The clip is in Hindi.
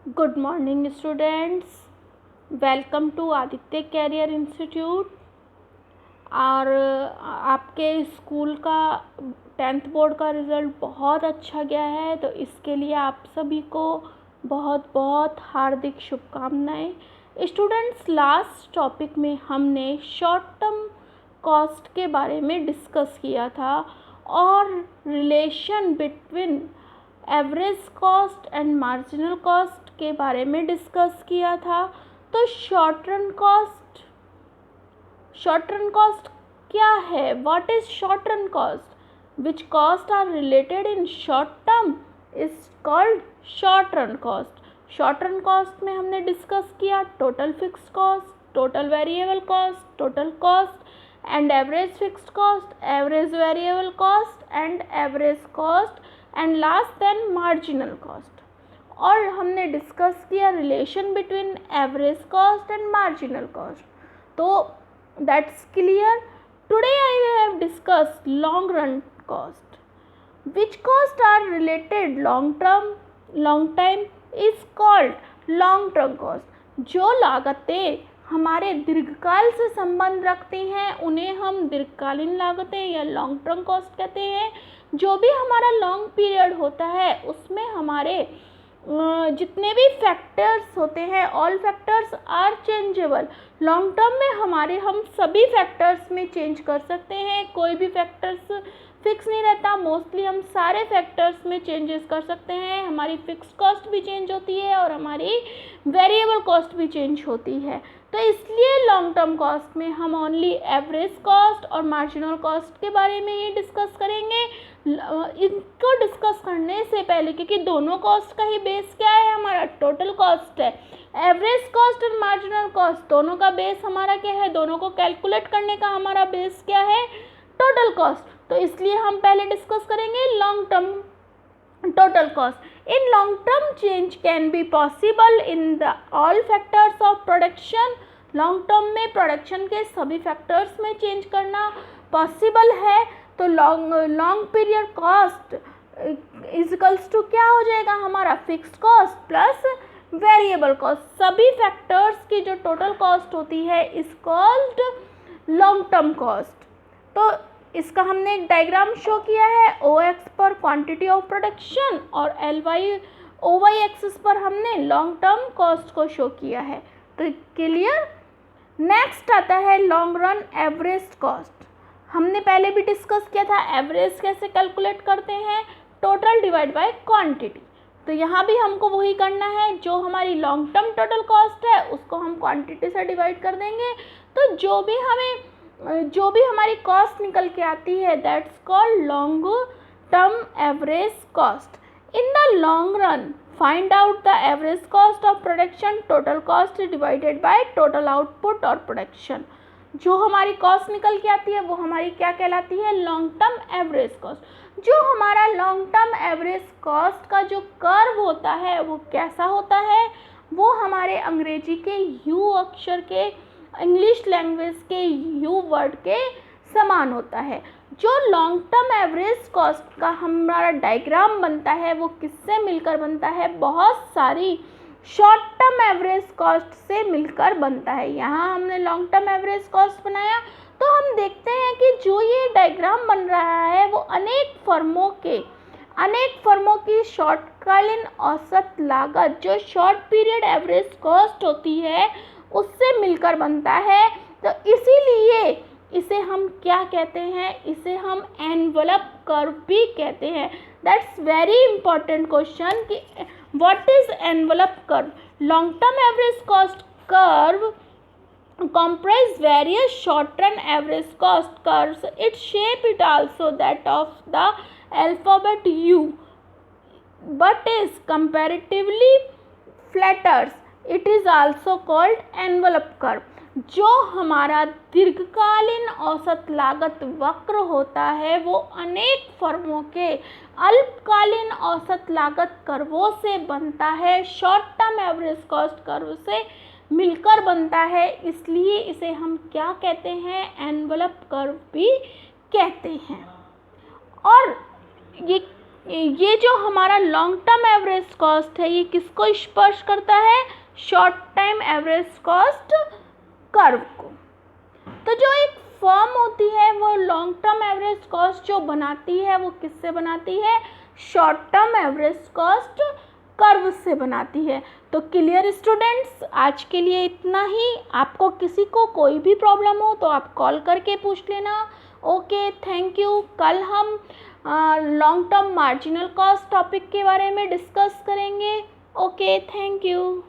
Good morning students, welcome to Aditya career institute. और आपके स्कूल का 10th बोर्ड का रिज़ल्ट बहुत अच्छा गया है, तो इसके लिए आप सभी को बहुत बहुत हार्दिक शुभकामनाएं। स्टूडेंट्स, लास्ट टॉपिक में हमने शॉर्ट टर्म कॉस्ट के बारे में डिस्कस किया था और relation between average cost and marginal cost के बारे में डिस्कस किया था। तो शॉर्ट रन कॉस्ट क्या है? What is short run cost? Which cost are related in short term is called short run cost. Short run cost में हमने डिस्कस किया total fixed cost, total variable cost, total cost and average fixed cost, average variable cost and average cost and last then marginal cost. और हमने डिस्कस किया relation between average cost and marginal cost. तो that's clear. Today I have discuss long run cost. Which cost are related long time is called long term cost. जो लागतें हमारे दीर्घकाल से संबंध रखती हैं उन्हें हम दीर्घकालीन लागतें या लॉन्ग टर्म कॉस्ट कहते हैं। जो भी हमारा लॉन्ग पीरियड होता है उसमें हमारे जितने भी फैक्टर्स होते हैं, all factors are changeable. Long term में हम सभी फैक्टर्स में चेंज कर सकते हैं, कोई भी फैक्टर्स फिक्स नहीं रहता। मोस्टली हम सारे फैक्टर्स में चेंजेस कर सकते हैं। हमारी फिक्स्ड कॉस्ट भी चेंज होती है और हमारी वेरिएबल कॉस्ट भी चेंज होती है। तो इसलिए लॉन्ग टर्म कॉस्ट में हम ओनली एवरेज कॉस्ट और मार्जिनल कॉस्ट के बारे में ही डिस्कस करेंगे। इनको डिस्कस करने से पहले, क्योंकि दोनों कॉस्ट का ही बेस क्या है, हमारा टोटल कॉस्ट है। एवरेज कॉस्ट और मार्जिनल कॉस्ट दोनों का बेस हमारा क्या है? दोनों को कैलकुलेट करने का हमारा बेस क्या है? Total cost. तो इसलिए हम पहले डिस्कस करेंगे long term total cost. In long term change can be possible in the all factors of production. Long term में प्रोडक्शन के सभी फैक्टर्स में चेंज करना पॉसिबल है। तो long period cost equals to क्या हो जाएगा? हमारा fixed cost plus variable cost. सभी फैक्टर्स की जो टोटल कॉस्ट होती है is called long term cost. तो इसका हमने एक डायग्राम शो किया है। ओ एक्स पर क्वांटिटी ऑफ प्रोडक्शन और ओ वाई एक्सिस पर हमने लॉन्ग टर्म कॉस्ट को शो किया है। तो क्लियर। नेक्स्ट आता है लॉन्ग रन एवरेज कॉस्ट। हमने पहले भी डिस्कस किया था एवरेज कैसे कैलकुलेट करते हैं, टोटल डिवाइड बाय क्वांटिटी। तो यहाँ भी हमको वही करना है। जो हमारी लॉन्ग टर्म टोटल कॉस्ट है उसको हम क्वांटिटी से डिवाइड कर देंगे। तो जो भी हमारी कॉस्ट निकल के आती है that's called long term average cost. In the long run find out the average cost of production. Total cost divided by total output और प्रोडक्शन। जो हमारी कॉस्ट निकल के आती है वो हमारी क्या कहलाती है? Long term average cost. जो हमारा लॉन्ग टर्म एवरेज कॉस्ट का जो कर्व होता है वो कैसा होता है? वो हमारे अंग्रेजी के यू अक्षर के, इंग्लिश लैंग्वेज के यू वर्ड के समान होता है। जो लॉन्ग टर्म एवरेज कॉस्ट का हमारा डायग्राम बनता है वो किससे मिलकर बनता है? बहुत सारी शॉर्ट टर्म एवरेज कॉस्ट से मिलकर बनता है। यहाँ हमने लॉन्ग टर्म एवरेज कॉस्ट बनाया तो हम देखते हैं कि जो ये डायग्राम बन रहा है वो अनेक फर्मों की शॉर्टकालीन औसत लागत, जो शॉर्ट पीरियड एवरेज कॉस्ट होती है, उससे मिलकर बनता है। तो इसीलिए इसे हम क्या कहते हैं? इसे हम एनवलप कर्व भी कहते हैं। दैट्स वेरी इंपॉर्टेंट क्वेश्चन कि what is envelope curve. Long term average cost curve comprise various short run average cost curves. Its shape is also that of the alphabet U, but is comparatively flatter. It is also called envelope curve. जो हमारा दीर्घकालीन औसत लागत वक्र होता है वो अनेक फर्मों के अल्पकालीन औसत लागत कर्वों से बनता है, short term average cost curve से मिलकर बनता है। इसलिए इसे हम क्या कहते हैं? एनवलप कर्व भी कहते हैं। और ये ये जो हमारा लॉन्ग टर्म एवरेज कॉस्ट है ये किसको स्पर्श करता है? Short time average cost curve को। तो जो एक फर्म होती है वो लॉन्ग टर्म एवरेज कॉस्ट जो बनाती है वो किससे बनाती है? Short term average cost curve से बनाती है। तो क्लियर स्टूडेंट्स, आज के लिए इतना ही। आपको किसी को कोई भी प्रॉब्लम हो तो आप कॉल करके पूछ लेना। Okay, thank you. कल हम long term marginal cost topic के बारे में डिस्कस करेंगे। Okay, thank you.